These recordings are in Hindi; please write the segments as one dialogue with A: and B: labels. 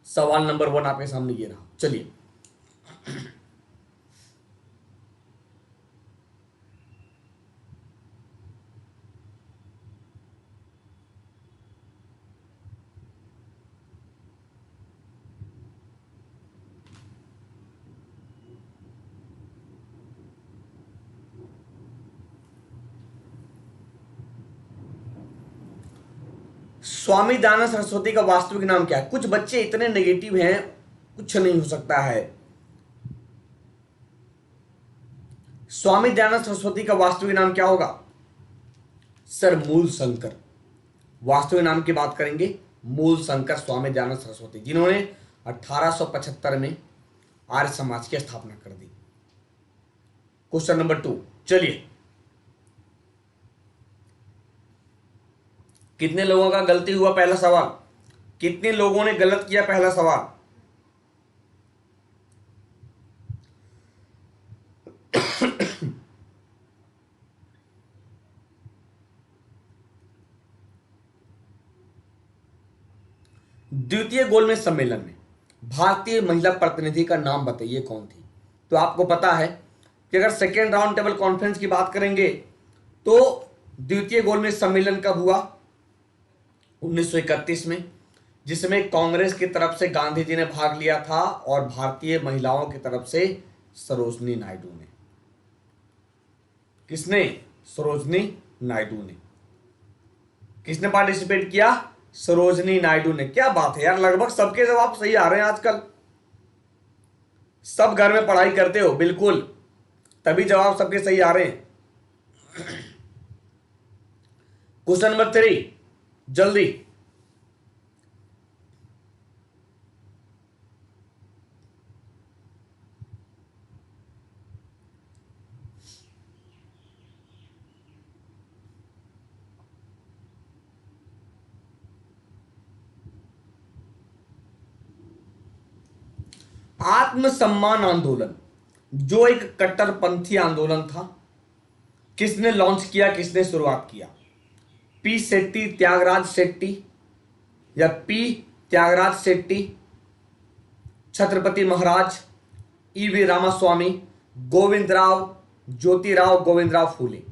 A: सवाल नंबर 1 आपके सामने ये रहा। चलिए, स्वामी दयानंद सरस्वती का वास्तविक नाम क्या है? कुछ बच्चे इतने नेगेटिव हैं, कुछ नहीं हो सकता है। स्वामी दयानंद सरस्वती का वास्तविक नाम क्या होगा? सर, मूल शंकर। वास्तविक नाम की बात करेंगे, मूल शंकर स्वामी दयानंद सरस्वती, जिन्होंने 1875 में आर्य समाज की स्थापना कर दी। क्वेश्चन नंबर 2, चलिए, कितने लोगों का गलती हुआ? पहला सवाल, कितने लोगों ने गलत किया? पहला सवाल। द्वितीय गोलमेज सम्मेलन में भारतीय महिला प्रतिनिधि का नाम बताइए कौन थी? तो आपको पता है कि अगर सेकेंड राउंड टेबल कॉन्फ्रेंस की बात करेंगे तो द्वितीय गोलमेज सम्मेलन कब हुआ? 1931 में, जिसमें कांग्रेस की तरफ से गांधी जी ने भाग लिया था और भारतीय महिलाओं की तरफ से सरोजनी नायडू ने। किसने? सरोजनी नायडू ने। किसने पार्टिसिपेट किया? सरोजनी नायडू ने। क्या बात है यार, लगभग सबके जवाब सही आ रहे हैं आजकल। सब घर में पढ़ाई करते हो? बिल्कुल, तभी जवाब सबके सही आ रहे हैं। क्वेश्चन नंबर 3, जल्दी। आत्मसम्मान आंदोलन, जो एक कट्टरपंथी आंदोलन था, किसने लॉन्च किया, किसने शुरुआत किया? पी शेट्टी, त्यागराज शेट्टी, या पी त्यागराज शेट्टी, छत्रपति महाराज, ईवी रामास्वामी, गोविंदराव, ज्योतिराव गोविंदराव फूले?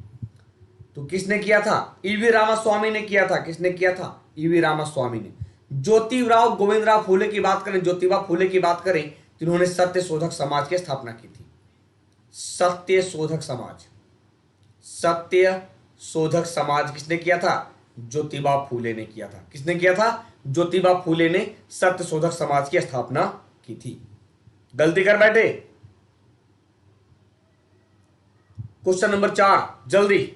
A: तो किसने किया था? ईवी रामास्वामी ने किया था। किसने किया था? ईवी रामास्वामी ने। ज्योतिराव गोविंदराव फूले की बात करें, ज्योतिबा फूले की बात करें, जिन्होंने सत्य शोधक समाज की स्थापना की थी। सत्य शोधक समाज, सत्य शोधक समाज किसने किया था? ज्योतिबा फूले ने किया था। किसने किया था? ज्योतिबा फूले ने सत्य शोधक समाज की स्थापना की थी। गलती कर बैठे। क्वेश्चन नंबर 4, जल्दी।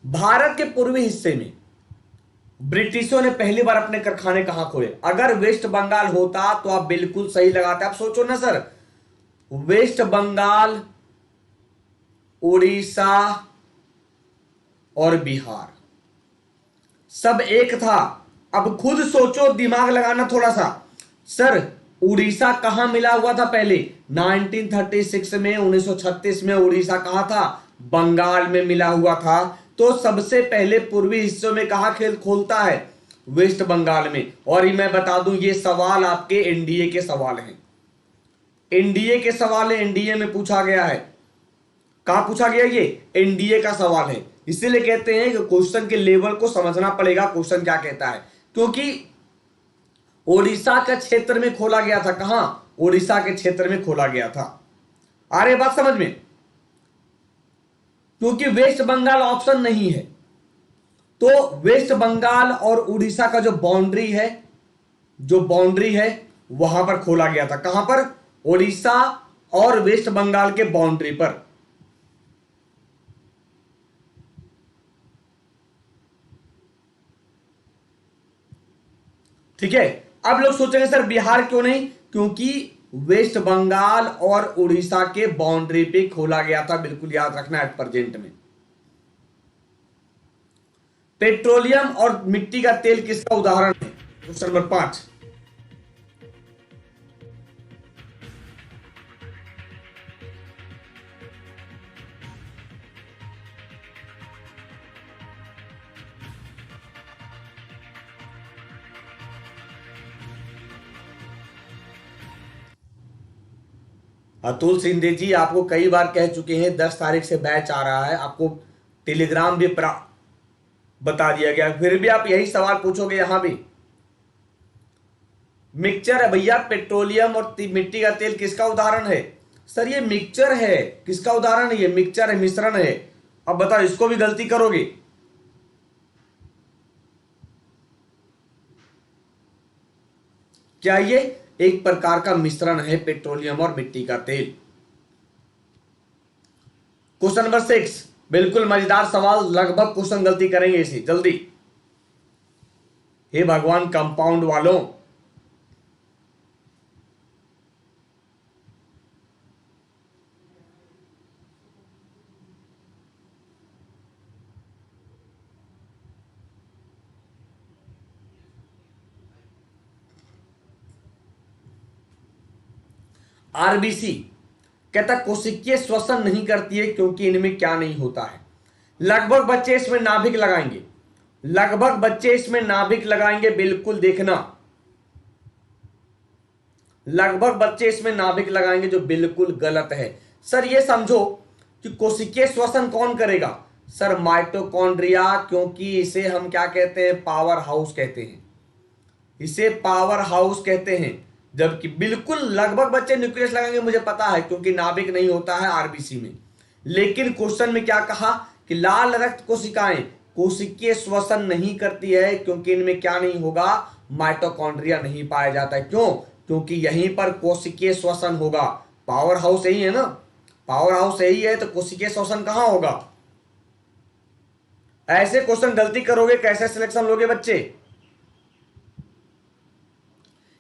A: भारत के पूर्वी हिस्से में ब्रिटिशों ने पहली बार अपने कारखाने कहां खोले? अगर वेस्ट बंगाल होता तो आप बिल्कुल सही लगाते। आप सोचो ना सर, वेस्ट बंगाल, उड़ीसा और बिहार सब एक था। अब खुद सोचो, दिमाग लगाना थोड़ा सा। सर, उड़ीसा कहां मिला हुआ था पहले? 1936 में, 1936 में उड़ीसा कहां था? बंगाल में मिला हुआ था। तो सबसे पहले पूर्वी हिस्सों में कहां खेल खोलता है? वेस्ट बंगाल में। और मैं बता दूं, ये सवाल आपके एनडीए के सवाल हैं। एनडीए के सवाल है, एनडीए में पूछा गया है। कहां पूछा गया? ये एनडीए का सवाल है। इसीलिए कहते हैं कि क्वेश्चन के लेवल को समझना पड़ेगा, क्वेश्चन क्या कहता है। क्योंकि ओडिशा के क्षेत्र में खोला गया था। कहां? ओडिशा के क्षेत्र में खोला गया था। आ रही बात समझ में? क्योंकि वेस्ट बंगाल ऑप्शन नहीं है, तो वेस्ट बंगाल और उड़ीसा का जो बाउंड्री है, वहां पर खोला गया था। कहां पर? ओडिशा और वेस्ट बंगाल के बाउंड्री पर। ठीक है। अब लोग सोचेंगे सर बिहार क्यों नहीं? क्योंकि वेस्ट बंगाल और उड़ीसा के बाउंड्री पे खोला गया था। बिल्कुल याद रखना, एट प्रेजेंट में। पेट्रोलियम और मिट्टी का तेल किसका उदाहरण है? Question number 5। अतुल सिंधे जी आपको कई बार कह चुके हैं 10 तारीख से बैच आ रहा है, आपको टेलीग्राम भी बता दिया गया, फिर भी आप यही सवाल पूछोगे यहां भी। मिक्सचर है भैया, पेट्रोलियम और मिट्टी का तेल किसका उदाहरण है? सर ये मिक्सचर है, किसका उदाहरण है? ये मिक्सचर है, मिश्रण है। अब बताओ इसको भी गलती करोगे? क्या ये एक प्रकार का मिश्रण है पेट्रोलियम और मिट्टी का तेल? क्वेश्चन नंबर 6, बिल्कुल मजेदार सवाल, लगभग क्वेश्चन गलती करेंगे इसी जल्दी। हे भगवान कंपाउंड वालों, आरबीसी कहता कोशिकीय श्वसन नहीं करती है क्योंकि इनमें क्या नहीं होता है? लगभग बच्चे इसमें नाभिक लगाएंगे, लगभग बच्चे इसमें नाभिक लगाएंगे, बिल्कुल देखना, लगभग बच्चे इसमें नाभिक लगाएंगे, जो बिल्कुल गलत है। सर ये समझो कि कोशिकीय श्वसन कौन करेगा? सर माइटोकॉन्ड्रिया, क्योंकि इसे हम क्या कहते हैं? पावर हाउस कहते हैं, इसे पावर हाउस कहते हैं। जबकि बिल्कुल लगभग बच्चे न्यूक्लियस लगाएंगे, मुझे पता है, क्योंकि नाभिक नहीं होता है आरबीसी में। लेकिन क्वेश्चन में क्या कहा कि लाल रक्त कोशिकाएं कोशिकीय श्वसन नहीं करती है क्योंकि इनमें क्या नहीं होगा? माइटोकॉन्ड्रिया नहीं पाया जाता है। क्यों? क्योंकि यहीं पर कोशिकीय श्वसन होगा। पावर हाउस यही है ना, पावर हाउस यही है, तो कोशिकीय श्वसन कहां होगा? ऐसे क्वेश्चन गलती करोगे कैसे सिलेक्शन लोगे बच्चे?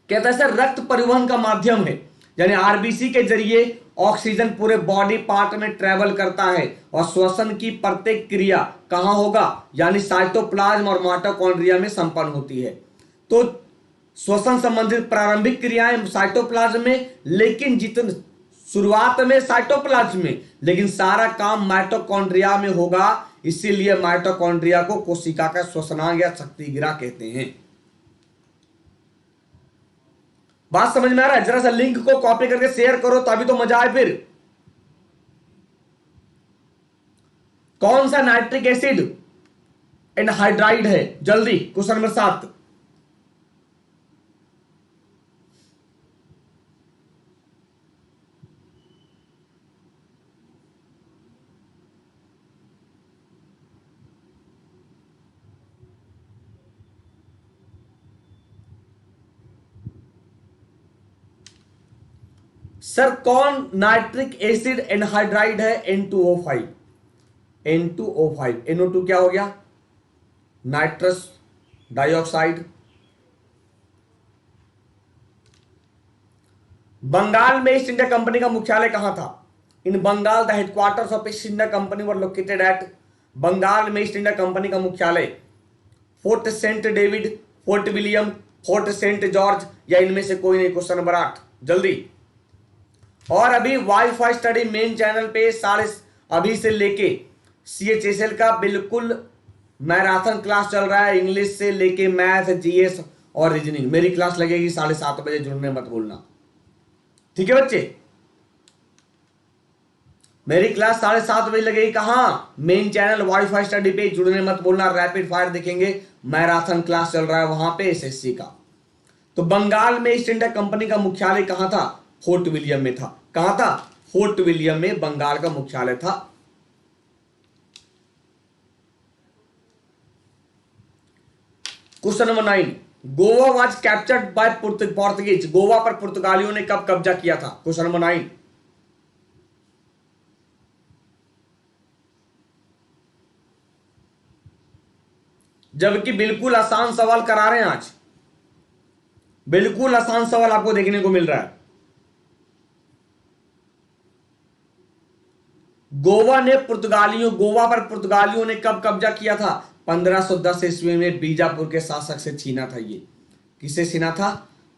A: कहता है सर रक्त परिवहन का माध्यम है, यानी आरबीसी के जरिए ऑक्सीजन पूरे बॉडी पार्ट में ट्रेवल करता है, और श्वसन की प्रत्येक क्रिया कहां होगा? यानी साइटोप्लाज्म और माइटोकॉन्ड्रिया में संपन्न होती है। तो श्वसन संबंधित प्रारंभिक क्रियाएं साइटोप्लाज्म में, लेकिन जितने शुरुआत में साइटोप्लाज्म में, लेकिन सारा काम माइटोकॉन्ड्रिया में होगा। इसीलिए माइटोकॉन्ड्रिया को कोशिका का श्वसनांग या शक्तिगिरा कहते हैं। बात समझ में आ रहा है? जरा सा लिंक को कॉपी करके शेयर करो तभी तो मजा आए। फिर कौन सा नाइट्रिक एसिड एनहाइड्राइड है? जल्दी क्वेश्चन नंबर 7। सर कौन नाइट्रिक एसिड एनहाइड्राइड है? N2O5। N2O5, NO2 क्या हो गया? Nitrous dioxide. बंगाल में ईस्ट इंडिया कंपनी का मुख्यालय कहां था? In Bengal the headquarters of East India Company were located at. Bengal में ईस्ट इंडिया कंपनी का मुख्यालय Fort Saint David, Fort William, Fort Saint George, या इनमें से कोई नहीं। क्वेश्चन नंबर 8 जल्दी। और अभी वाईफाई स्टडी मेन चैनल पे अभी से लेके CHSL का बिल्कुल मैराथन क्लास चल रहा है, इंग्लिश से लेके मैथ, GS और रीजनिंग। मेरी क्लास लगेगी 7:30 बजे, जुड़ने मत भूलना, ठीक है बच्चे? मेरी क्लास 7:30 बजे लगेगी। कहां? मेन चैनल वाईफाई स्टडी पे, जुड़ने मत भूलना। रैपिड फायर देखेंगे, मैराथन क्लास चल रहा है वहां पे SSC का। तो बंगाल में ईस्ट इंडिया कंपनी का मुख्यालय कहां था? फोर्ट विलियम में था। कहां था? फोर्ट विलियम में बंगाल का मुख्यालय था। Question number 9, Goa was captured by Portuguese. Goa पर पुर्तगालियों ने कब कब्जा किया था? Question number 9। जबकि बिल्कुल आसान सवाल करा रहे हैं आज, बिल्कुल आसान सवाल आपको देखने को मिल रहा है। गोवा पर पुर्तगालियों ने कब कब्जा किया था? 1510 ईस्वी में बीजापुर के शासक से छीना था। ये किसे छीना था?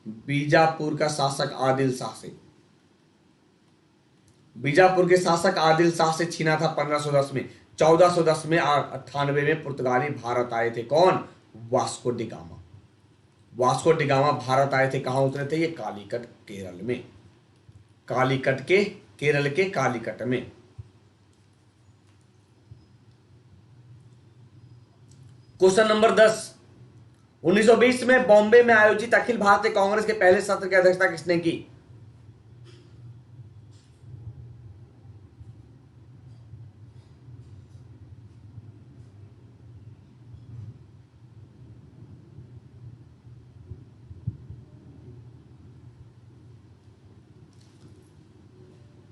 A: बीजापुर का शासक आदिल शाह से। बीजापुर के शासक आदिल शाह से छीना था 1510 में। 1410 में 98 में पुर्तगाली भारत आए थे। कौन? Vasco D gamma. Vasco D gamma Bharat आए थे। कहां उतरे थे? ये कालीकट केरल में। कालीकट के केरल के कालीकट में। क्वेश्चन नंबर 10, 1920 में बॉम्बे में आयोजित अखिल भारतीय कांग्रेस के पहले सत्र की अध्यक्षता किसने की?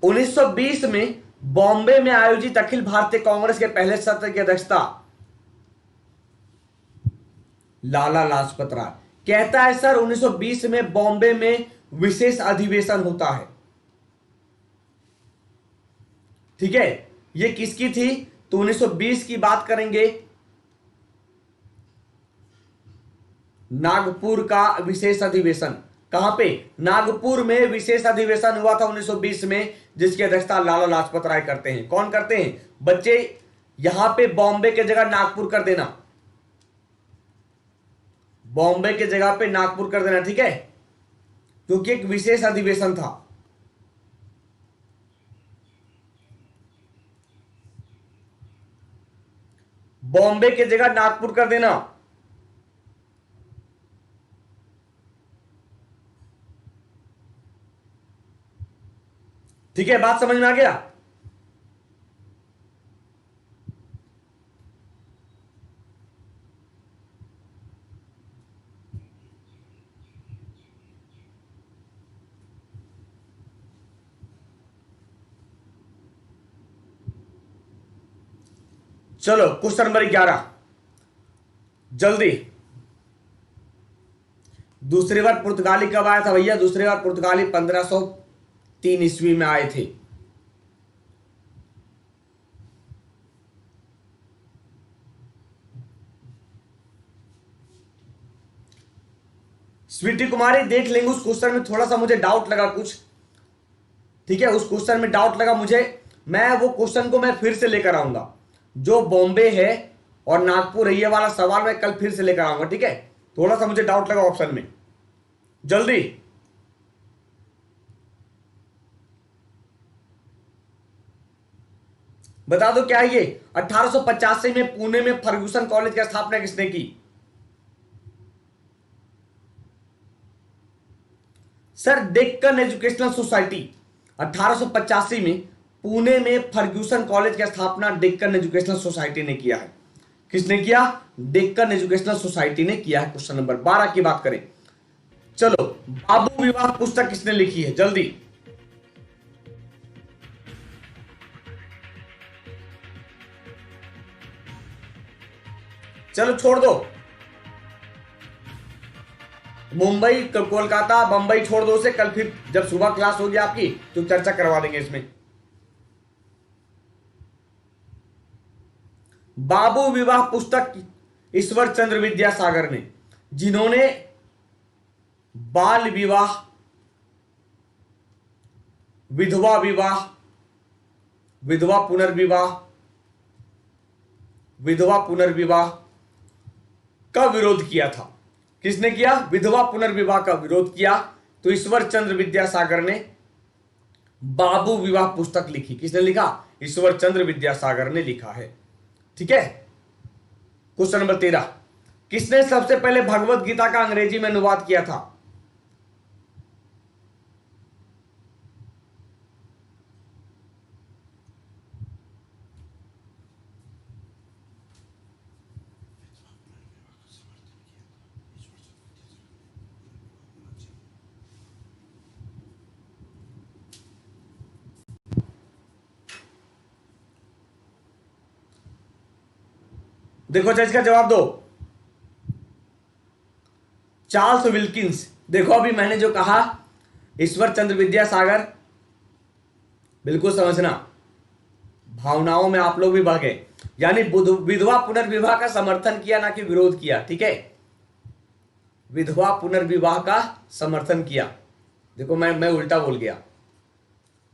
A: उन्नीस सौ 20 में बॉम्बे में आयोजित अखिल भारतीय कांग्रेस के पहले सत्र की अध्यक्षता लाला लाजपत राय। कहता है सर 1920 में बॉम्बे में विशेष अधिवेशन होता है। ठीक है, ये किसकी थी? तो 1920 की बात करेंगे। नागपुर का विशेष अधिवेशन। कहां पे? नागपुर में विशेष अधिवेशन हुआ था 1920 में, जिसकी अध्यक्षता लाला लाजपत राय करते हैं। कौन करते हैं? बच्चे यहां पे बॉम्बे के जगह नागपुर कर देना, बॉम्बे के जगह पे नागपुर कर देना, ठीक है, क्योंकि एक विशेष अधिवेशन था। बॉम्बे के जगह नागपुर कर देना। ठीक है, बात समझ में आ गया? चलो क्वेश्चन नंबर 11, जल्दी। दूसरी बार पुर्तगाली कब आया था भैया? दूसरी बार पुर्तगाली 1503 ईस्वी में आए थे। स्वीटी कुमारी देख लेंगे। उस क्वेश्चन में थोड़ा सा मुझे डाउट लगा कुछ, ठीक है, उस क्वेश्चन में डाउट लगा मुझे। मैं वो क्वेश्चन को मैं फिर से लेकर आऊंगा। जो बॉम्बे है और नागपुर है, ये वाला सवाल मैं कल फिर से लेकर आऊंगा, ठीक है। थोड़ा सा मुझे डाउट लगा ऑप्शन में। जल्दी बता दो क्या है ये? 1885 में पुणे में फर्गुसन कॉलेज की स्थापना किसने की? Sir Deccan educational society. 1885 में पुणे में फर्ग्यूसन कॉलेज की स्थापना डेक्कन एजुकेशनल सोसाइटी ने किया है। किसने किया? डेक्कन एजुकेशनल सोसाइटी ने किया है। क्वेश्चन नंबर 12 की बात करें। चलो, बाबू विवाह पुस्तक किसने लिखी है? जल्दी। चलो छोड़ दो, मुंबई कोलकाता बंबई छोड़ दो उसे। कल फिर जब सुबह क्लास होगी आपकी तो चर्चा करवा देंगे इसमें। बाबू विवाह पुस्तक ईश्वर चंद्र विद्यासागर ने, जिन्होंने बाल विवाह, विधवा विवाह, विधवा पुनर्विवाह, विधवा पुनर्विवाह का विरोध किया था। किसने किया? विधवा पुनर्विवाह का विरोध किया। तो ईश्वर चंद्र विद्यासागर ने बाबू विवाह पुस्तक लिखी। किसने लिखा? ईश्वर चंद्र विद्यासागर ने लिखा है। ठीक है। क्वेश्चन नंबर 13, किसने सबसे पहले भगवत गीता का अंग्रेजी में अनुवाद किया था? देखो अच्छा, इसका जवाब दो। Charles Wilkins. देखो अभी मैंने जो कहा, ईश्वर चंद्र विद्यासागर, बिल्कुल समझना, भावनाओं में आप लोग भी बह गए। यानी विधवा पुनर्विवाह का समर्थन किया, ना कि विरोध किया। ठीक है, विधवा पुनर्विवाह का समर्थन किया। देखो मैं उल्टा बोल गया,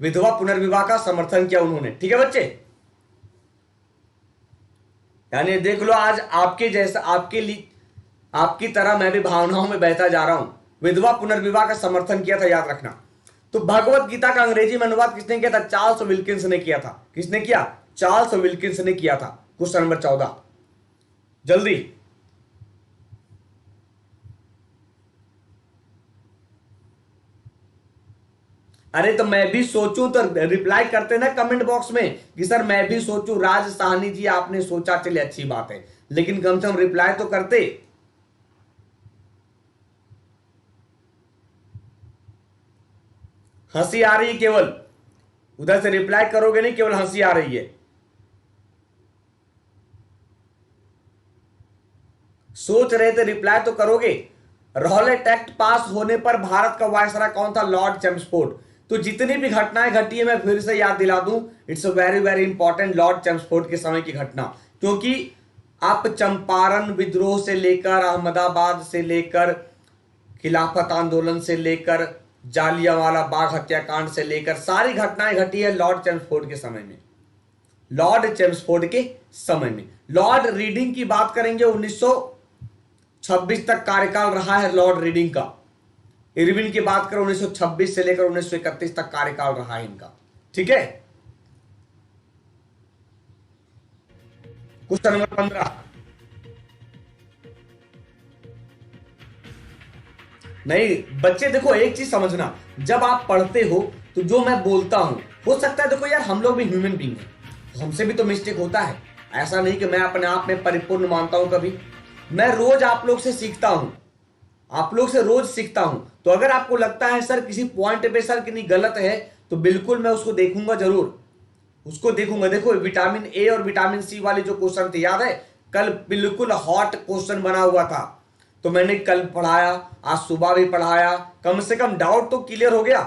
A: विधवा पुनर्विवाह का समर्थन किया उन्होंने। ठीक है बच्चे, यानी देख लो आज आपके जैसा, आपके लिए, आपकी तरह मैं भी भावनाओं में बहता जा रहा हूं। विधवा पुनर्विवाह का समर्थन किया था, याद रखना। तो भगवत गीता का अंग्रेजी में अनुवाद किसने किया था? चार्ल्स विल्किंस ने किया था। किसने किया? चार्ल्स विल्किंस ने किया था। क्वेश्चन नंबर 14 जल्दी। अरे तो मैं भी सोचूं तो रिप्लाई करते ना कमेंट बॉक्स में कि सर मैं भी सोचूं। राज साहनी जी आपने सोचा, चलिए अच्छी बात है, लेकिन कम से कम रिप्लाई तो करते। हंसी आ रही है केवल, उधर से रिप्लाई करोगे नहीं, केवल हंसी आ रही है। सोच रहे थे रिप्लाई तो करोगे। रॉलेट एक्ट पास होने पर भारत का वायसराय कौन था? Lord Chelmsford. तो जितनी भी घटनाएं घटी है मैं फिर से याद दिला दूं, it's very very important, Lord Chelmsford के समय की घटना। क्योंकि आप चंपारण विद्रोह से लेकर, अहमदाबाद से लेकर, खिलाफत आंदोलन से लेकर, जालियांवाला बाग हत्याकांड से लेकर सारी घटनाएं घटी है लॉर्ड चैम्सफोर्ड के समय में। लॉर्ड चैम्सफोर्ड के समय में। लॉर्ड रीडिंग की बात करेंगे, 1926 तक कार्यकाल रहा है लॉर्ड रीडिंग का। इरविन की बात करें 1926 से लेकर 1931 तक कार्यकाल रहा है इनका। ठीक है, क्वेश्चन नंबर 15। नहीं बच्चे देखो, एक चीज समझना, जब आप पढ़ते हो तो जो मैं बोलता हूं, हो सकता है देखो यार हम लोग भी ह्यूमन बीइंग हैं, हमसे भी तो मिस्टेक होता है। ऐसा नहीं कि मैं अपने आप में परिपूर्ण मानता हूं कभी। मैं रोज आप लोग से सीखता हूं, आप लोग से रोज सीखता हूं। तो अगर आपको लगता है सर किसी पॉइंट पे सर कितनी गलत है, तो बिल्कुल मैं उसको देखूंगा, जरूर उसको देखूंगा। देखो विटामिन ए और विटामिन सी वाले जो क्वेश्चन थे, याद है कल बिल्कुल हॉट क्वेश्चन बना हुआ था, तो मैंने कल पढ़ाया, आज सुबह भी पढ़ाया, कम से कम डाउट तो क्लियर हो गया।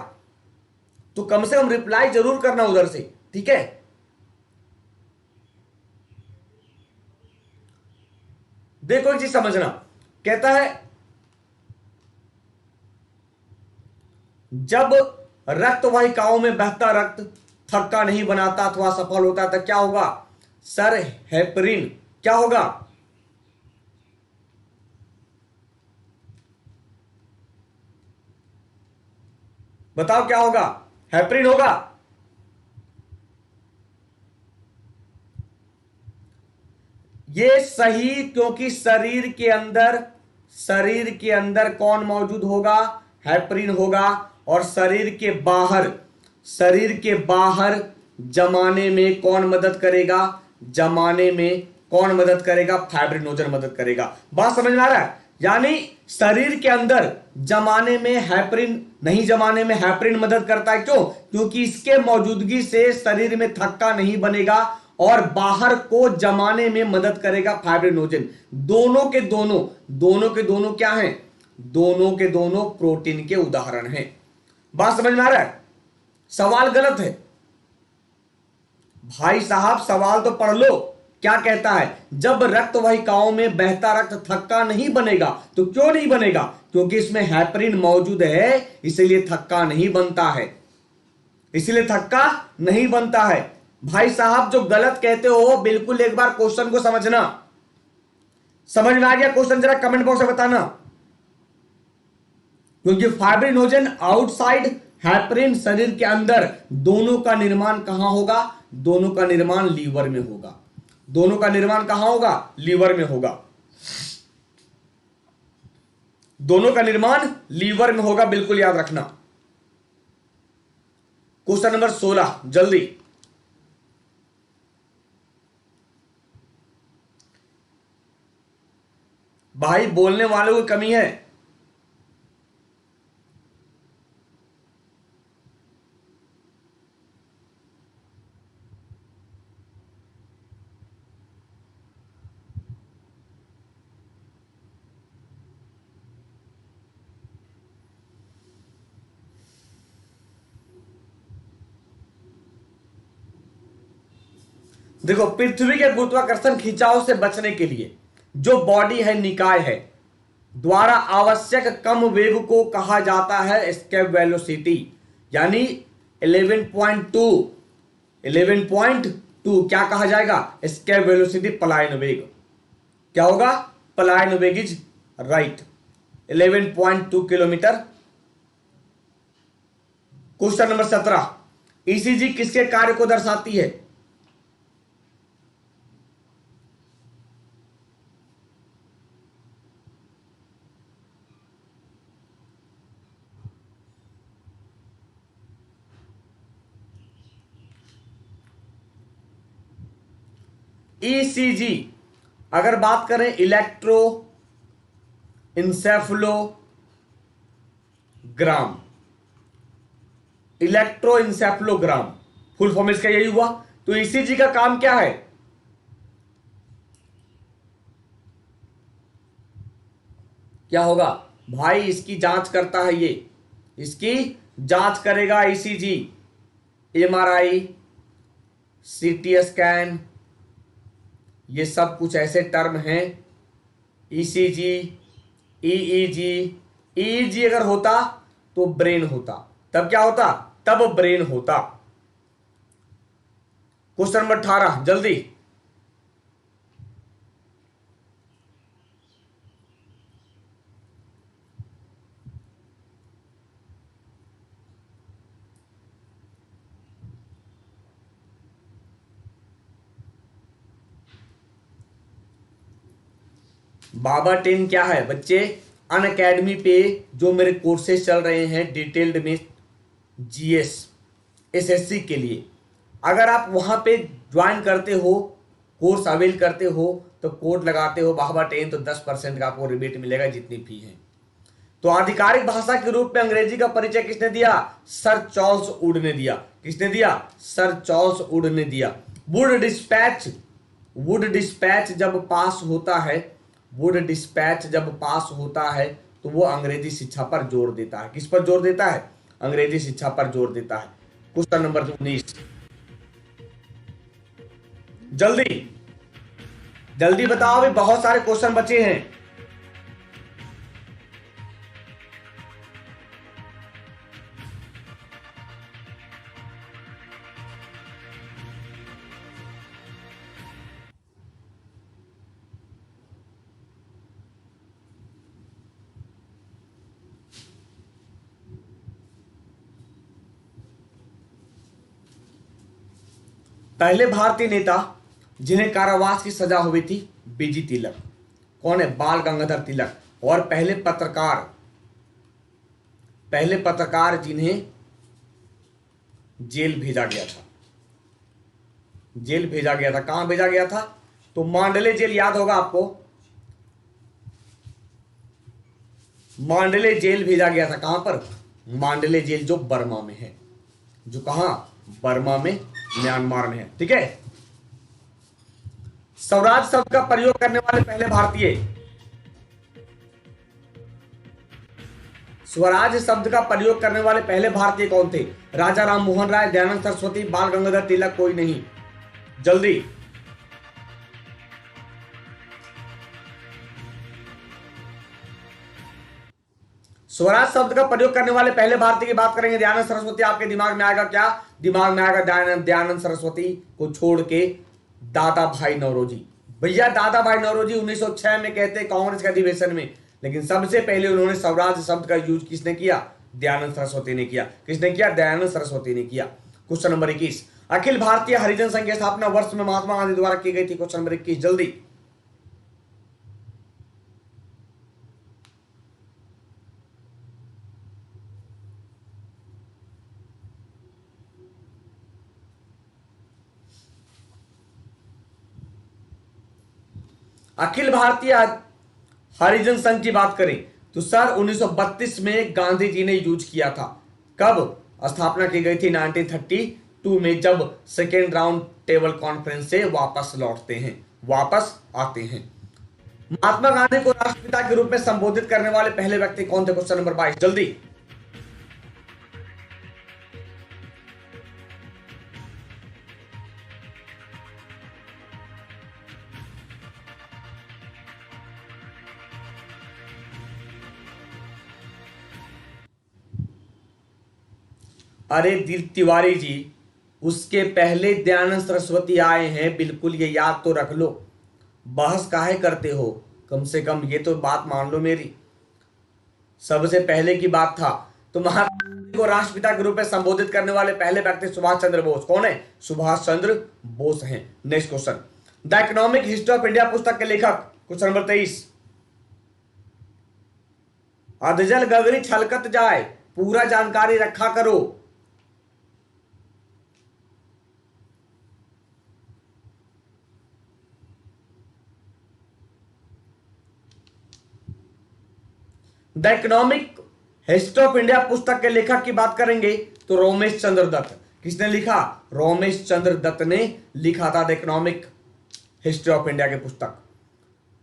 A: तो कम से कम रिप्लाई जरूर करना उधर से। ठीक है, देखो एक चीज समझना, कहता है जब रक्त वाहिकाओं में बहता रक्त थक्का नहीं बनाता अथवा सफल होता तो क्या होगा? Sir heparin. क्या होगा? बताओ क्या होगा? हेपरिन होगा। ये सही, क्योंकि शरीर के अंदर कौन मौजूद होगा? हेपरिन होगा। और शरीर के बाहर जमाने में कौन मदद करेगा? जमाने में कौन मदद करेगा? फाइब्रिनोजन मदद करेगा। बात समझ में आ रहा है? यानी शरीर के अंदर जमाने में हेपरिन नहीं, जमाने में हेपरिन मदद करता है। क्यों? क्योंकि इसके मौजूदगी से शरीर में थक्का नहीं बनेगा और बाहर को जमाने में मदद करेगा फाइब्रिनोजन। दोनों क्या हैं? दोनों के दोनों प्रोटीन के उदाहरण हैं। बात समझ में आ रहा है? सवाल गलत है भाई साहब, सवाल तो पढ़ लो। क्या कहता है? जब रक्त वाहिकाओं में बहता रक्त थक्का नहीं बनेगा। तो क्यों नहीं बनेगा? क्योंकि इसमें हेपरिन मौजूद है, इसलिए थक्का नहीं बनता है, इसलिए थक्का नहीं बनता है। भाई साहब जो गलत कहते हो, बिल्कुल एक बार क्वेश्चन को समझना। समझ में आ गया क्वेश्चन? जरा कमेंट बॉक्स में बताना। क्योंकि फाइब्रिनोजन आउटसाइड, हेपरिन शरीर के अंदर, दोनों का निर्माण कहां होगा? दोनों का निर्माण लीवर में होगा। दोनों का निर्माण कहां होगा? लीवर में होगा। दोनों का निर्माण लीवर में होगा, बिल्कुल याद रखना। क्वेश्चन नंबर 16 जल्दी। भाई बोलने वालों की कमी है। देखो, पृथ्वी के गुरुत्वाकर्षण खिंचाव से बचने के लिए जो बॉडी है, निकाय है, द्वारा आवश्यक कम वेग को कहा जाता है एस्केप वेलोसिटी। यानी 11.2 क्या कहा जाएगा? एस्केप वेलोसिटी, पलायन वेग। क्या होगा? पलायन वेग is right, 11.2 kilometre. Question number 17, ECG किसके कार्य को दर्शाती है? ईसीजी अगर बात करें, इलेक्ट्रो इंसेफलोग्राम, इलेक्ट्रो इंसेफलोग्राम फुल फॉर्म इसका यही हुआ। तो ईसीजी का काम क्या है? क्या होगा भाई? इसकी जांच करता है, ये इसकी जांच करेगा ईसीजी, एमआरआई, सीटी स्कैन, ये सब कुछ ऐसे टर्म हैं। ईसीजी, ईईजी, ईईजी अगर होता तो ब्रेन होता, तब क्या होता? तब ब्रेन होता। क्वेश्चन नंबर 18 जल्दी। बाबा 10 क्या है बच्चे? अन अकेडमी पे जो मेरे कोर्सेज चल रहे हैं डिटेल्ड में, जीएस, एसएससी के लिए, अगर आप वहां पे ज्वाइन करते हो, कोर्स अवेल करते हो, तो कोड लगाते हो बाबा 10, तो 10% का आपको रिबेट मिलेगा जितनी फी है। तो आधिकारिक भाषा के रूप में अंग्रेजी का परिचय किसने दिया? सर चार्ल्स वुड ने दिया। किसने दिया? सर चार्ल्स वुड ने दिया। वुड डिस्पैच जब पास होता है, वुड डिस्पैच जब पास होता है तो वो अंग्रेजी शिक्षा पर जोर देता है। किस पर जोर देता है? अंग्रेजी शिक्षा पर जोर देता है। क्वेश्चन नंबर 19 जल्दी जल्दी बताओ, अभी बहुत सारे क्वेश्चन बचे हैं। पहले भारतीय नेता जिन्हें कारावास की सजा हुई थी, बीजी तिलक। कौन है? बाल गंगाधर तिलक। और पहले पत्रकार जिन्हें जेल भेजा गया था, जेल भेजा गया था। कहां भेजा गया था? तो मांडले जेल, याद होगा आपको, मांडले जेल भेजा गया था। कहां पर? मांडले जेल, जो बर्मा में है। जो कहां? बर्मा में, म्यांमार में है। ठीक है। स्वराज शब्द का प्रयोग करने वाले पहले भारतीय, स्वराज शब्द का प्रयोग करने वाले पहले भारतीय कौन थे? राजा राम मोहन राय, दयानंद सरस्वती, बाल गंगाधर तिलक, कोई नहीं। जल्दी। स्वराज शब्द का प्रयोग करने वाले पहले भारतीय की बात करेंगे, दयानंद सरस्वती। आपके दिमाग में आएगा क्या? दिमाग में आएगा दयानंद सरस्वती को छोड़ के दादा भाई नौरोजी। भैया दादा भाई नौरोजी 1906 में कहते कांग्रेस के अधिवेशन में, लेकिन सबसे पहले उन्होंने स्वराज शब्द का यूज किसने किया? दयानंद सरस्वती ने किया। किसने किया? दयानंद सरस्वती ने किया। क्वेश्चन नंबर 21, अखिल भारतीय हरिजन संघ की स्थापना वर्ष में महात्मा गांधी द्वारा की गई थी। क्वेश्चन नंबर 21 जल्दी। अखिल भारतीय हरिजन संघ की बात करें तो सर 1932 में गांधी जी ने यूज किया था। कब स्थापना की गई थी? 1932 में, जब सेकेंड राउंड टेबल कॉन्फ्रेंस से वापस लौटते हैं, वापस आते हैं। महात्मा गांधी को राष्ट्रपिता के रूप में संबोधित करने वाले पहले व्यक्ति कौन थे? क्वेश्चन नंबर 22 जल्दी। अरे दिल तिवारी जी, उसके पहले दयानंद सरस्वती आए हैं, बिल्कुल ये याद तो रख लो। बहस काहे करते हो, कम से कम ये तो बात मान लो मेरी। सबसे पहले की बात था तो महात्मा गांधी को राष्ट्रपिता के रूप में संबोधित करने वाले पहले व्यक्ति सुभाष चंद्र बोस। कौन है? सुभाष चंद्र बोस हैं। Next question, the economic history of India पुस्तक के लेखक। क्वेश्चन नंबर 23, अधजल गगरी छलकत जाए, पूरा जानकारी रखा करो। The economic history of India पुस्तक के लेखक की बात करेंगे तो रोमेश चंद्र दत्त। किसने लिखा? रोमेश चंद्र दत्त ने लिखा था the economic history of India की पुस्तक।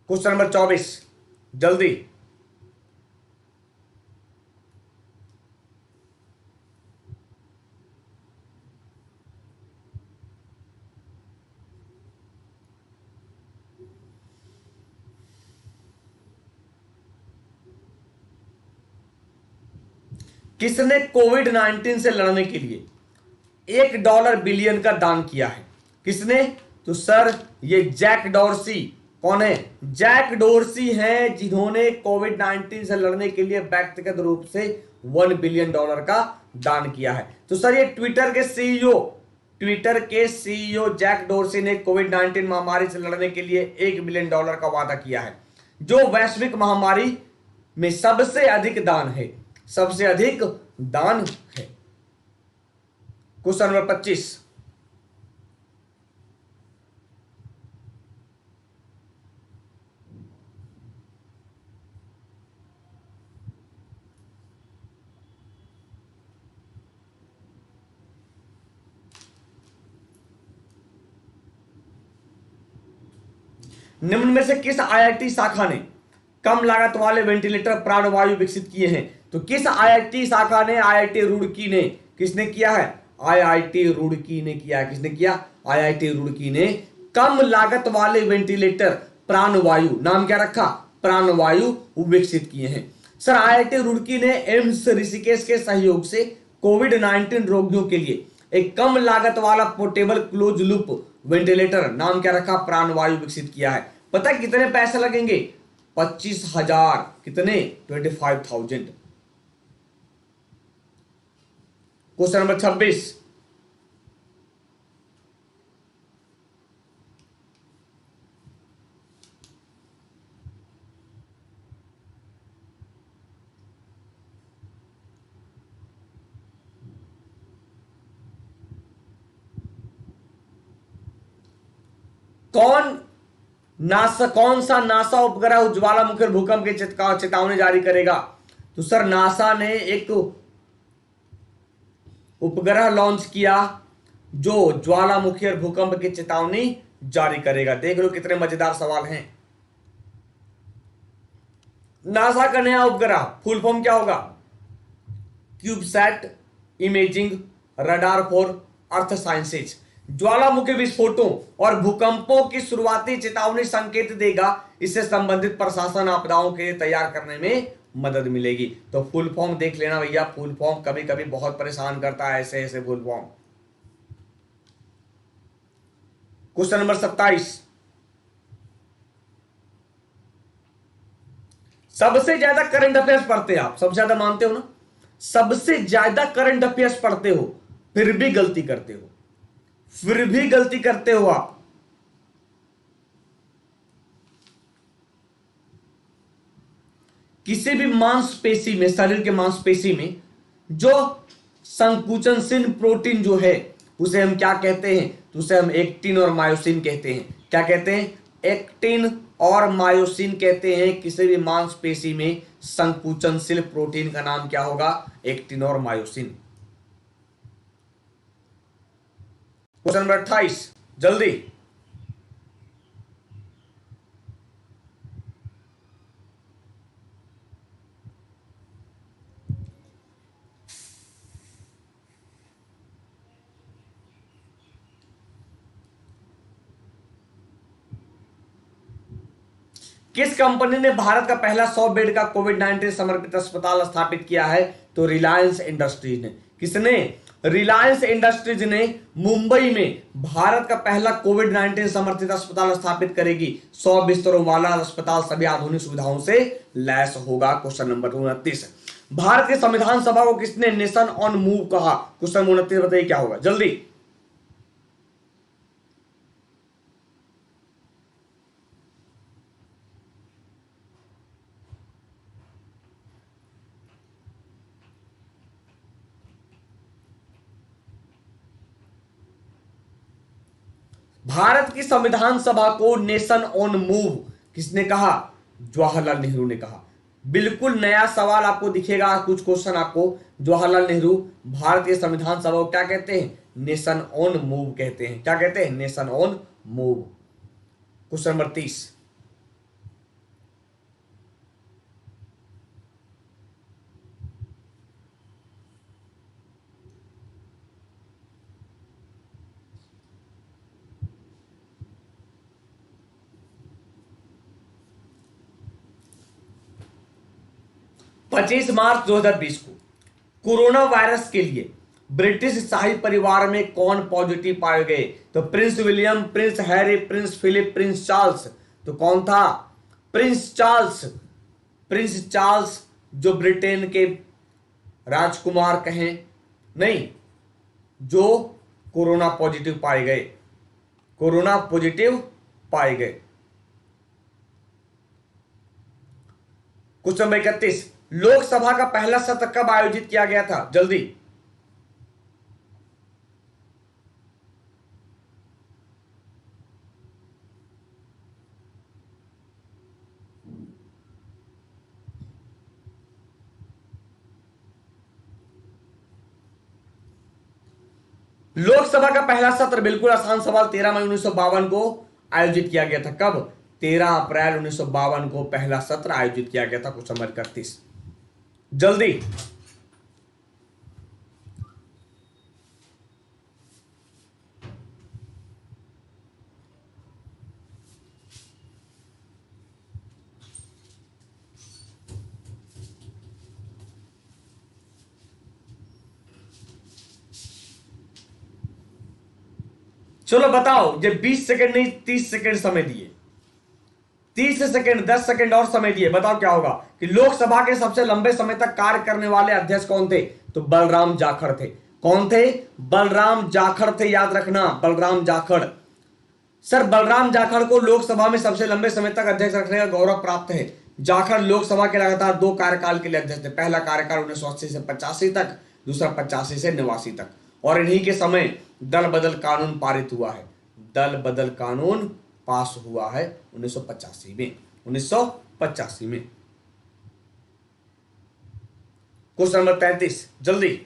A: क्वेश्चन नंबर 24, जल्दी। किसने कोविड 19 से लड़ने के लिए $1 बिलियन का दान किया है? किसने? तो सर ये जैक डोर्सी। कौन है? जैक डोर्सी हैं, जिन्होंने कोविड 19 से लड़ने के लिए व्यक्तिगत रूप से $1 बिलियन का दान किया है। तो सर ये ट्विटर के सीईओ जैक डोर्सी ने कोविड 19 महामारी से लड़ने के लिए $1 बिलियन का वादा किया है, जो वैश्विक महामारी में सबसे अधिक दान है, सबसे अधिक दान है। क्वेश्चन नंबर 25, निम्न में से किस आईआईटी शाखा ने कम लागत वाले वेंटिलेटर प्राणवायु विकसित किए हैं? तो किस आईआईटी शाखा ने? आईआईटी रुड़की ने। किसने किया है? आईआईटी रुड़की ने किया है। किसने किया? आईआईटी रुड़की ने कम लागत वाले वेंटिलेटर प्राणवायु, नाम क्या रखा? प्राणवायु विकसित किए हैं। सर आईआईटी रुड़की ने एम्स ऋषिकेश के सहयोग से कोविड 19 रोगियों के लिए एक कम लागत वाला पोर्टेबल क्लोज लूप वेंटिलेटर, नाम क्या रखा? प्राणवायु विकसित किया है। पता है कितने पैसे लगेंगे? 25,000। कितने? 25,000। क्वेश्चन नंबर 26, कौन सा नासा उपग्रह ज्वालामुखी भूकंप की चेतावनी जारी करेगा? तो सर नासा ने एक उपग्रह लॉन्च किया जो ज्वालामुखी और भूकंप की चेतावनी जारी करेगा। देख लो कितने मजेदार सवाल हैं। नासा का नया उपग्रह फुल फॉर्म क्या होगा? CubeSat imaging radar for earth sciences. ज्वालामुखी विस्फोटों और भूकंपों की शुरुआती चेतावनी संकेत देगा। इससे संबंधित प्रशासन आपदाओं के लिए तैयार करने में मदद मिलेगी। तो फुल फॉर्म देख लेना भैया, फुल फॉर्म कभी कभी बहुत परेशान करता है, ऐसे ऐसे फुल फॉर्म। क्वेश्चन नंबर 27, सबसे ज्यादा करंट अफेयर्स पढ़ते हैं आप, सबसे ज्यादा मानते हो ना? सबसे ज्यादा करंट अफेयर्स पढ़ते हो, फिर भी गलती करते हो, फिर भी गलती करते हो आप। किसी भी मांसपेशी में, शरीर के मांसपेशी में जो संकुचनशील प्रोटीन जो है उसे हम क्या कहते हैं? तो उसे हम एक्टिन और मायोसिन कहते हैं। क्या कहते हैं? एक्टिन और मायोसिन कहते हैं। किसी भी मांसपेशी में संकुचनशील प्रोटीन का नाम क्या होगा? एक्टिन और मायोसिन। क्वेश्चन नंबर 28, जल्दी। किस कंपनी ने भारत का पहला 100 बेड का कोविड 19 समर्पित अस्पताल स्थापित किया है? तो रिलायंस इंडस्ट्रीज ने। किसने? रिलायंस इंडस्ट्रीज ने मुंबई में भारत का पहला कोविड 19 समर्थित अस्पताल स्थापित करेगी। 100 बिस्तरों वाला अस्पताल सभी आधुनिक सुविधाओं से लैस होगा। क्वेश्चन नंबर 29, भारत के संविधान सभा को किसने नेशन ऑन मूव कहा? क्वेश्चन 29 बताइए क्या होगा जल्दी। भारत की संविधान सभा को नेशन ऑन मूव किसने कहा? जवाहरलाल नेहरू ने कहा। बिल्कुल नया सवाल आपको दिखेगा, कुछ क्वेश्चन आपको। जवाहरलाल नेहरू भारतीय संविधान सभा को क्या कहते हैं? नेशन ऑन मूव कहते हैं। क्या कहते हैं? Nation on move. Question number 30, पच्चीस मार्च 2020 को कोरोना वायरस के लिए ब्रिटिश शाही परिवार में कौन पॉजिटिव पाए गए? तो Prince William, Prince Harry, Prince Philip, Prince Charles. तो कौन था? Prince Charles. प्रिंस चार्ल्स जो ब्रिटेन के राजकुमार कहें, नहीं, जो कोरोना पॉजिटिव पाए गए। कोरोना पॉजिटिव पाए गए। क्वेश्चन नंबर 31, लोकसभा का पहला सत्र कब आयोजित किया गया था? जल्दी। लोकसभा का पहला सत्र, बिल्कुल आसान सवाल, 13 मई 1952 को आयोजित किया गया था। कब? 13 अप्रैल 1952 को पहला सत्र आयोजित किया गया था। क्वेश्चन नंबर 31 जल्दी। चलो बताओ, ये 20 सेकंड नहीं 30 सेकंड समय दिए, 30 सेकंड 10 सेकंड और समय दिए। बताओ क्या होगा कि लोकसभा के सबसे लंबे समय तक कार्य करने वाले अध्यक्ष कौन थे? तो बलराम जाखड़ थे। कौन थे? बलराम जाखड़ थे, याद रखना, बलराम जाखड़। सर बलराम जाखड़ को लोकसभा में सबसे लंबे समय तक अध्यक्ष रखने का गौरव प्राप्त है। जाखड़ लोकसभा के लगातार 2 कार्यकाल के लिए अध्यक्ष थे। पहला कार्यकाल 1980 से 85 तक, दूसरा 85 से 89 तक। और इन्हीं के समय दल बदल कानून पारित हुआ है। दल बदल कानून पास हुआ है 1985 में। 1985 में। क्वेश्चन नंबर 33 जल्दी।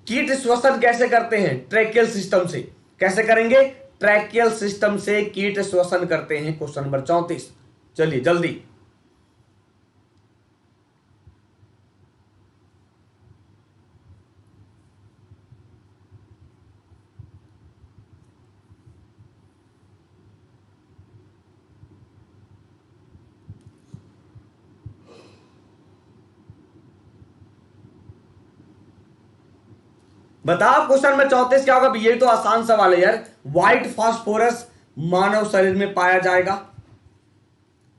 A: कीट श्वसन कैसे करते हैं? ट्रैकियल सिस्टम से। कैसे करेंगे? ट्रैकियल सिस्टम से कीट श्वसन करते हैं। क्वेश्चन नंबर 34 चलिए जल्दी। बताओ क्वेश्चन नंबर 34 क्या होगा? ये तो आसान सवाल है यार। व्हाइट फास्फोरस मानव शरीर में पाया जाएगा।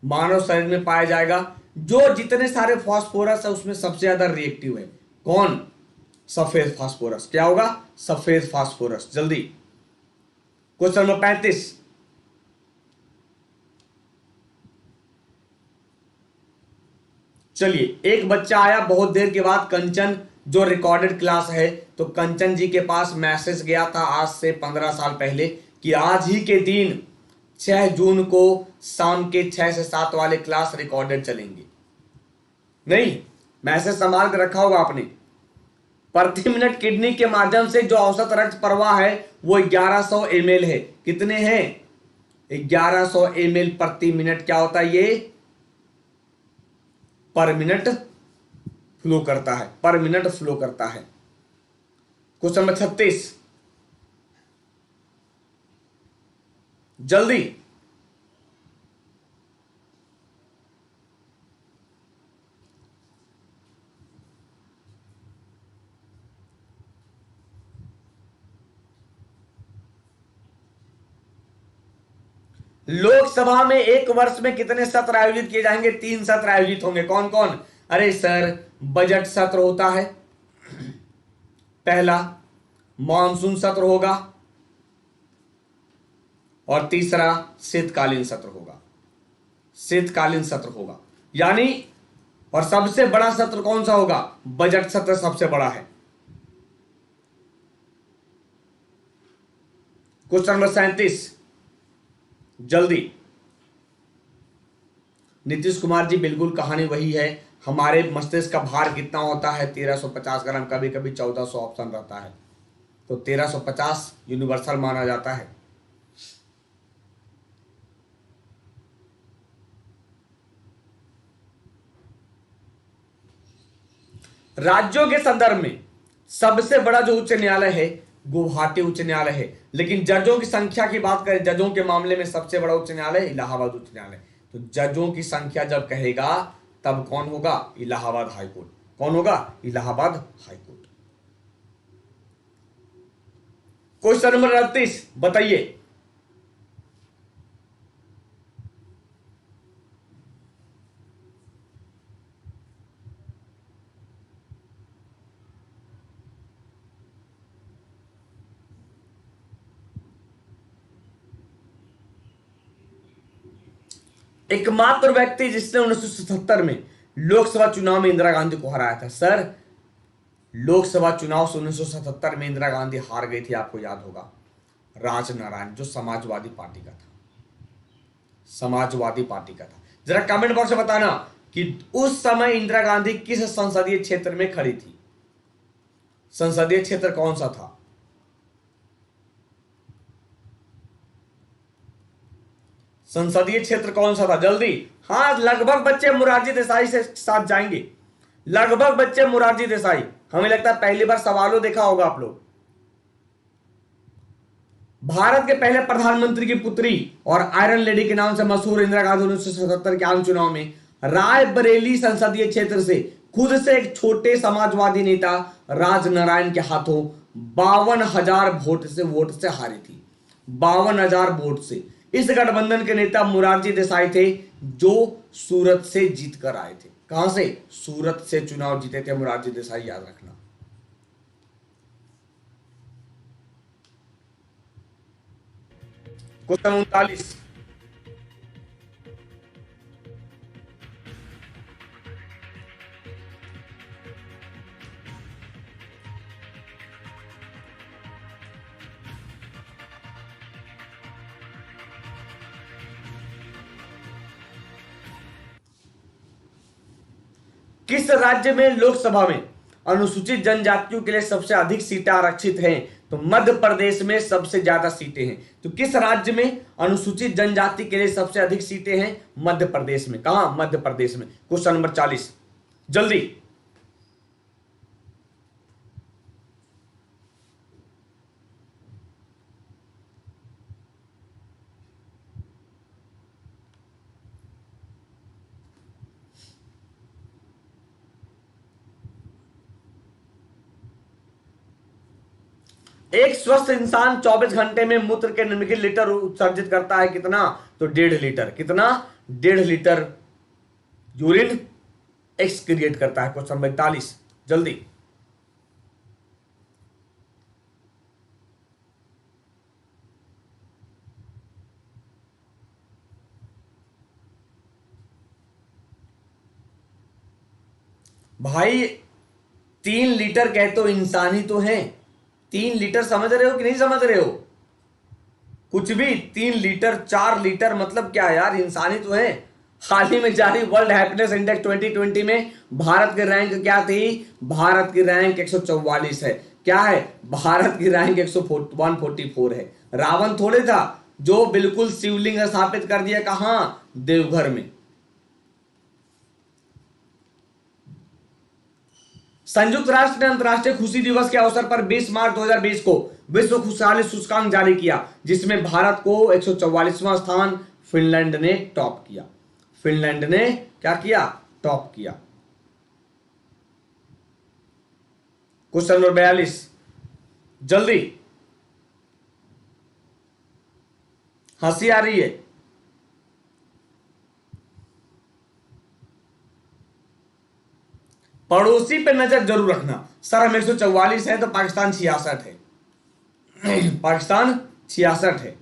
A: मानव शरीर में पाया जाएगा। जो जितने सारे फास्फोरस है उसमें सबसे ज्यादा रिएक्टिव है कौन? सफेद फास्फोरस। क्या होगा? सफेद फास्फोरस। जल्दी। क्वेश्चन नंबर 35 चलिए। एक बच्चा आया बहुत देर के बाद, कंचन जो रिकॉर्डेड क्लास है, तो कंचन जी के पास मैसेज गया था आज से 15 साल पहले कि आज ही के दिन 6 जून को शाम के 6 से 7 वाले क्लास रिकॉर्डेड चलेंगे। नहीं, मैसेज संभाल कर रखा होगा आपने। प्रति मिनट किडनी के माध्यम से जो औसत रक्त प्रवाह है वो 1100 ml है। कितने हैं? 1100 ml प्रति मिनट। क्या होता है ये? पर मिनट फ्लो करता है, पर मिनट फ्लो करता है। क्वेश्चन नंबर 36, जल्दी। लोकसभा में एक वर्ष में कितने सत्र आयोजित किए जाएंगे? 3 सत्र आयोजित होंगे। कौन कौन? अरे सर, बजट सत्र होता है पहला, मॉनसून सत्र होगा, और तीसरा शीतकालीन सत्र होगा। शीतकालीन सत्र होगा यानी, और सबसे बड़ा सत्र कौन सा होगा? बजट सत्र सबसे बड़ा है। क्वेश्चन नंबर 37, जल्दी। नीतीश कुमार जी, बिल्कुल कहानी वही है। हमारे मस्तिष्क का भार कितना होता है? 1350 ग्राम, कभी कभी 1400 ऑप्शन रहता है, तो 1350 यूनिवर्सल माना जाता है। राज्यों के संदर्भ में सबसे बड़ा जो उच्च न्यायालय है, गुवाहाटी उच्च न्यायालय है। लेकिन जजों की संख्या की बात करें, जजों के मामले में सबसे बड़ा उच्च न्यायालय इलाहाबाद उच्च न्यायालय। तो जजों की संख्या जब कहेगा तब कौन होगा? इलाहाबाद हाईकोर्ट। कौन होगा? इलाहाबाद हाईकोर्ट। क्वेश्चन नंबर 38, बताइए। एकमात्र व्यक्ति जिसने 1977 में लोकसभा चुनाव में इंदिरा गांधी को हराया था। सर, लोकसभा चुनाव से 1977 में इंदिरा गांधी हार गई थी, आपको याद होगा। राजनारायण, जो समाजवादी पार्टी का था, समाजवादी पार्टी का था। जरा कमेंट बॉक्स में बताना कि उस समय इंदिरा गांधी किस संसदीय क्षेत्र में खड़ी थी। संसदीय क्षेत्र कौन सा था? संसदीय क्षेत्र कौन सा था? जल्दी। हाँ, लगभग बच्चे मुरारजी देसाई से साथ जाएंगे। लगभग बच्चे मुरारजी देसाई। हमें लगता है पहली बार सवालों देखा होगा आप लोग। भारत के पहले प्रधानमंत्री की पुत्री और आयरन लेडी के नाम से मशहूर इंदिरा गांधी 1977 के आम चुनाव में रायबरेली संसदीय क्षेत्र से खुद से एक छोटे समाजवादी नेता राजनारायण के हाथों 52,000 वोट से हारी थी। 52,000 वोट से। इस गठबंधन के नेता मुरारजी देसाई थे, जो सूरत से जीत कर आए थे। कहां से? सूरत से चुनाव जीते थे मुरारजी देसाई, याद रखना। क्वेश्चन 39, किस राज्य में लोकसभा में अनुसूचित जनजातियों के लिए सबसे अधिक सीटें आरक्षित हैं? तो मध्य प्रदेश में सबसे ज्यादा सीटें हैं। तो किस राज्य में अनुसूचित जनजाति के लिए सबसे अधिक सीटें हैं? मध्य प्रदेश में। कहां? मध्य प्रदेश में। क्वेश्चन नंबर 40, जल्दी। एक स्वस्थ इंसान 24 घंटे में मूत्र के निम्नलिखित लीटर उत्सर्जित करता है? कितना? तो 1.5 लीटर। कितना? 1.5 लीटर यूरिन एक्सक्रिएट करता है। क्वेश्चन 42, जल्दी। भाई 3 लीटर कह तो इंसान ही तो है। 3 लीटर समझ रहे हो कि नहीं समझ रहे हो? कुछ भी 3 लीटर 4 लीटर मतलब क्या यार, इंसानी तो है। हाल ही में जारी वर्ल्ड हैप्पीनेस इंडेक्स 2020 में भारत की रैंक क्या थी? भारत की रैंक 144 है। क्या है? भारत की रैंक 144 है। रावण थोड़े था जो बिल्कुल शिवलिंग स्थापित कर दिया। कहां? देवघर में। संयुक्त राष्ट्र ने अंतर्राष्ट्रीय खुशी दिवस के अवसर पर 20 मार्च 2020 को विश्व खुशहाली सूचकांक जारी किया, जिसमें भारत को 144वां स्थान फिनलैंड ने टॉप किया। फिनलैंड ने क्या किया? टॉप किया। क्वेश्चन नंबर 42, जल्दी, हंसी आ रही है। पड़ोसी पे नजर जरूर रखना। सर हम 144 है तो पाकिस्तान 66 है। पाकिस्तान 66 है।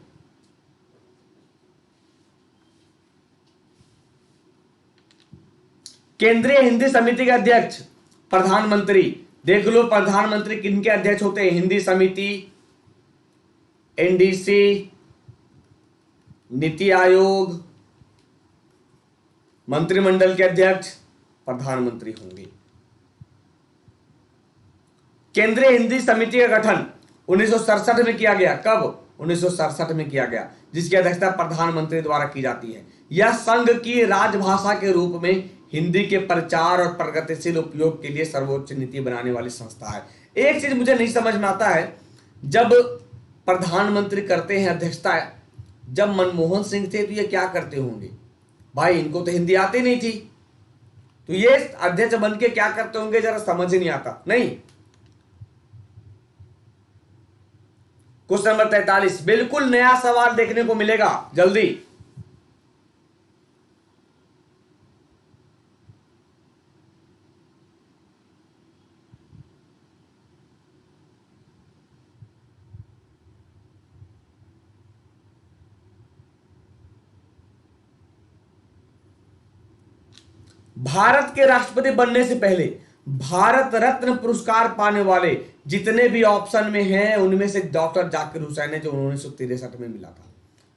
A: केंद्रीय हिंदी समिति के अध्यक्ष प्रधानमंत्री, देख लो प्रधानमंत्री किनके अध्यक्ष होते हैं? हिंदी समिति, एनडीसी, नीति आयोग, मंत्रिमंडल के अध्यक्ष प्रधानमंत्री होंगे। केंद्रीय हिंदी समिति का गठन 1967 में किया गया। कब? 1967 में किया गया, जिसकी अध्यक्षता प्रधानमंत्री द्वारा की जाती है। यह संघ की राजभाषा के रूप में हिंदी के प्रचार और प्रगतिशील उपयोग के लिए सर्वोच्च नीति बनाने वाली संस्था है। एक चीज मुझे नहीं समझ में आता है, जब प्रधानमंत्री करते हैं अध्यक्षता, जब मनमोहन सिंह थे तो ये क्या करते होंगे भाई? इनको तो हिंदी आती नहीं थी, तो ये अध्यक्ष बन के क्या करते होंगे जरा समझ ही नहीं आता। नहीं, क्वेश्चन नंबर 43, बिल्कुल नया सवाल देखने को मिलेगा, जल्दी। भारत के राष्ट्रपति बनने से पहले भारत रत्न पुरस्कार पाने वाले जितने भी ऑप्शन में हैं, उनमें से डॉक्टर जाकिर हुसैन है, जो 1963 में मिला था।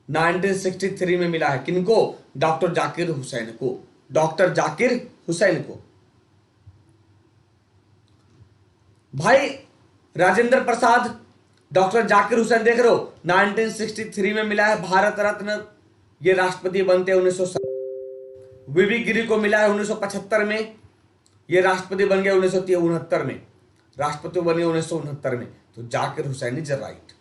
A: 1963 में मिला है। किनको? डॉक्टर जाकिर हुसैन को। डॉक्टर जाकिर हुसैन को। भाई राजेंद्र प्रसाद, डॉक्टर जाकिर हुसैन, देख रहे हो 1963 में मिला है भारत रत्न, ये राष्ट्रपति बनते हैं 1970। वीवी गिरी को मिला है 1975 में, ये राष्ट्रपति बन गए 1969 में, राष्ट्रपति बने 1969 में। तो जाकिर हुसैन इज राइट।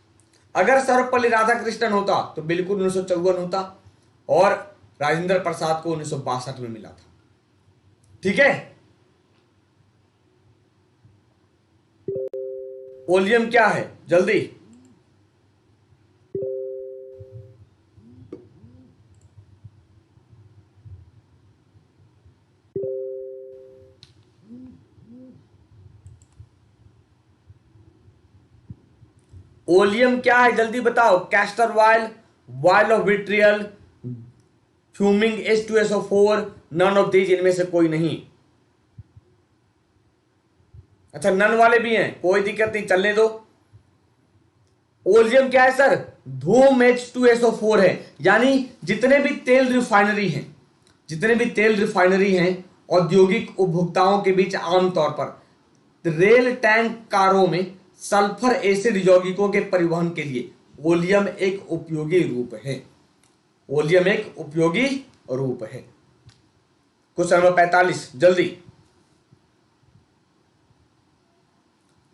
A: अगर सर्वपल्ली राधाकृष्णन होता तो बिल्कुल 1954 होता, और राजेंद्र प्रसाद को 1962 में मिला था। ठीक है। वॉल्यूम क्या है? जल्दी। ओलियम क्या है? जल्दी बताओ। Castor oil, oil of vitriol, fuming H2SO4, none of these, इनमें से कोई नहीं। अच्छा, नन वाले भी हैं, कोई दिक्कत नहीं, चलने दो। ओलियम क्या है सर? धूम H2SO4 है। यानी जितने भी तेल रिफाइनरी हैं, जितने भी तेल रिफाइनरी हैं औद्योगिक उपभोक्ताओं के बीच आमतौर पर रेल टैंक कारों में सल्फर एसिड यौगिकों के परिवहन के लिए ओलियम एक उपयोगी रूप है। ओलियम एक उपयोगी रूप है। क्वेश्चन नंबर 45, जल्दी।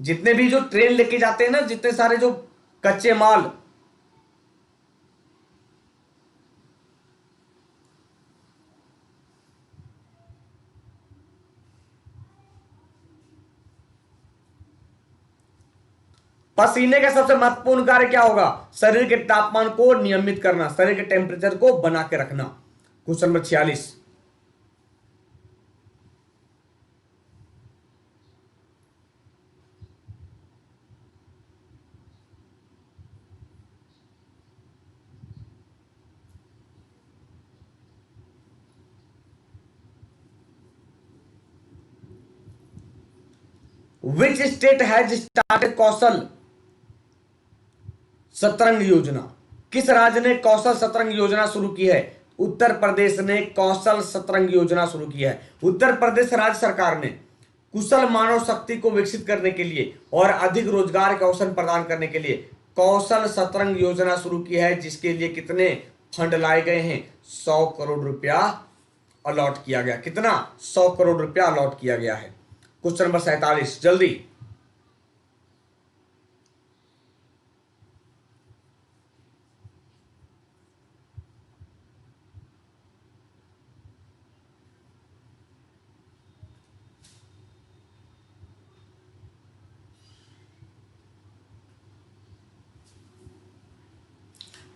A: जितने भी जो ट्रेन लेके जाते हैं ना, जितने सारे जो कच्चे माल, पसीने का सबसे महत्वपूर्ण कार्य क्या होगा? शरीर के तापमान को नियमित करना, शरीर के टेम्परेचर को बना के रखना। Question number 46, which state has started Kaushal Satrang Yojana? किस राज्य ने कौशल सतरंग योजना शुरू की है? उत्तर प्रदेश ने कौशल सतरंग योजना शुरू की है। उत्तर प्रदेश राज्य सरकार ने कुशल मानव शक्ति को विकसित करने के लिए और अधिक रोजगार के अवसर प्रदान करने के लिए कौशल सतरंग योजना शुरू की है, जिसके लिए कितने फंड लाए गए हैं? 100 करोड़ रुपया अलॉट किया गया। कितना? 100 करोड़ रुपया अलॉट किया गया है। क्वेश्चन नंबर 47 जल्दी।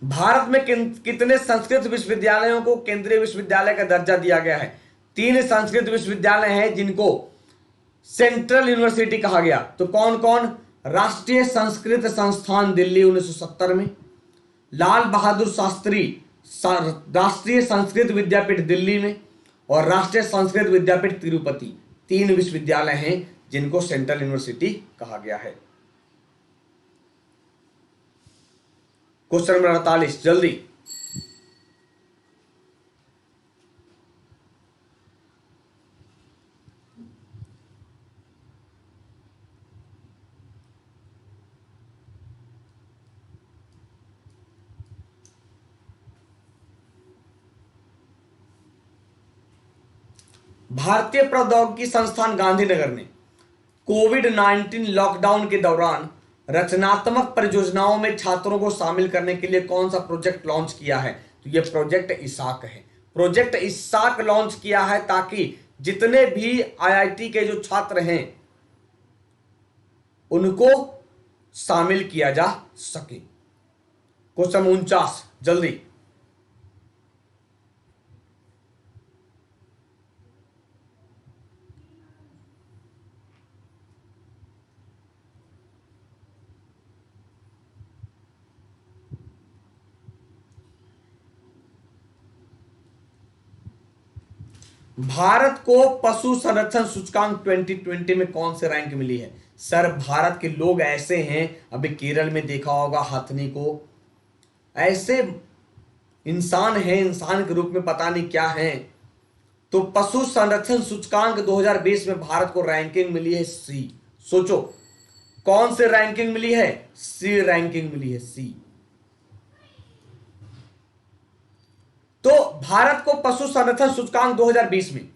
A: भारत में कितने संस्कृत विश्वविद्यालयों को केंद्रीय विश्वविद्यालय का दर्जा दिया गया है? 3 संस्कृत विश्वविद्यालय हैं जिनको सेंट्रल यूनिवर्सिटी कहा गया। तो कौन कौन? राष्ट्रीय संस्कृत संस्थान दिल्ली 1970 में, लाल बहादुर शास्त्री राष्ट्रीय संस्कृत विद्यापीठ दिल्ली में, और राष्ट्रीय संस्कृत विद्यापीठ तिरुपति। 3 विश्वविद्यालय हैं जिनको सेंट्रल यूनिवर्सिटी कहा गया है। क्वेश्चन नंबर 48 जल्दी। भारतीय प्रौद्योगिकी संस्थान गांधीनगर ने कोविड-19 लॉकडाउन के दौरान रचनात्मक परियोजनाओं में छात्रों को शामिल करने के लिए कौन सा प्रोजेक्ट लॉन्च किया है? तो यह प्रोजेक्ट इसाक है। प्रोजेक्ट इसाक लॉन्च किया है ताकि जितने भी आईआईटी के जो छात्र हैं उनको शामिल किया जा सके। क्वेश्चन 49 जल्दी। भारत को पशु संरक्षण सूचकांक 2020 में कौन से रैंक मिली है? सर भारत के लोग ऐसे हैं, अभी केरल में देखा होगा हाथनी को, ऐसे इंसान हैं, इंसान के रूप में पता नहीं क्या हैं। तो पशु संरक्षण सूचकांक 2020 में भारत को रैंकिंग मिली है सी। सोचो कौन से रैंकिंग मिली है? सी रैंकिंग मिली है, सी। तो भारत को पशु संरक्षण सूचकांक 2020 में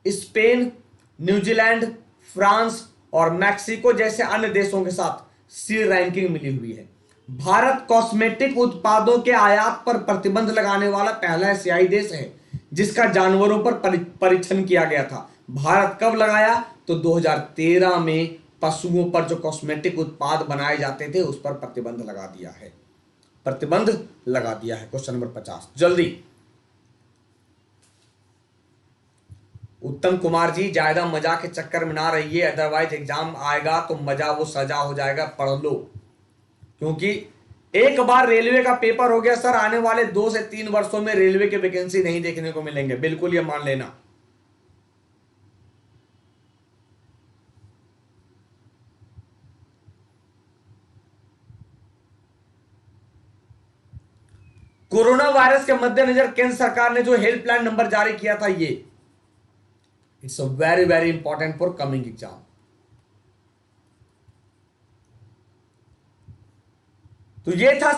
A: स्पेन, न्यूजीलैंड, फ्रांस और मैक्सिको जैसे अन्य देशों के साथ सी रैंकिंग मिली हुई है। भारत कॉस्मेटिक उत्पादों के आयात पर प्रतिबंध लगाने वाला पहला एशियाई देश है जिसका जानवरों पर परीक्षण किया गया था। भारत कब लगाया? तो 2013 में पशुओं पर जो कॉस्मेटिक उत्पाद बनाए जाते थे उस पर प्रतिबंध लगा दिया है, प्रतिबंध लगा दिया है। क्वेश्चन नंबर 50 जल्दी। उत्तम कुमार जी ज्यादा मजा के चक्कर में ना रहिए, अदरवाइज एग्जाम आएगा तो मजा वो सजा हो जाएगा, पढ़ लो। क्योंकि एक बार रेलवे का पेपर हो गया सर, आने वाले 2 से 3 वर्षों में रेलवे के वैकेंसी नहीं देखने को मिलेंगे, बिल्कुल ये मान लेना। कोरोना वायरस के मद्देनजर केंद्र सरकार ने जो हेल्पलाइन नंबर जारी किया था, ये it's a very very important for coming exam. तो ये था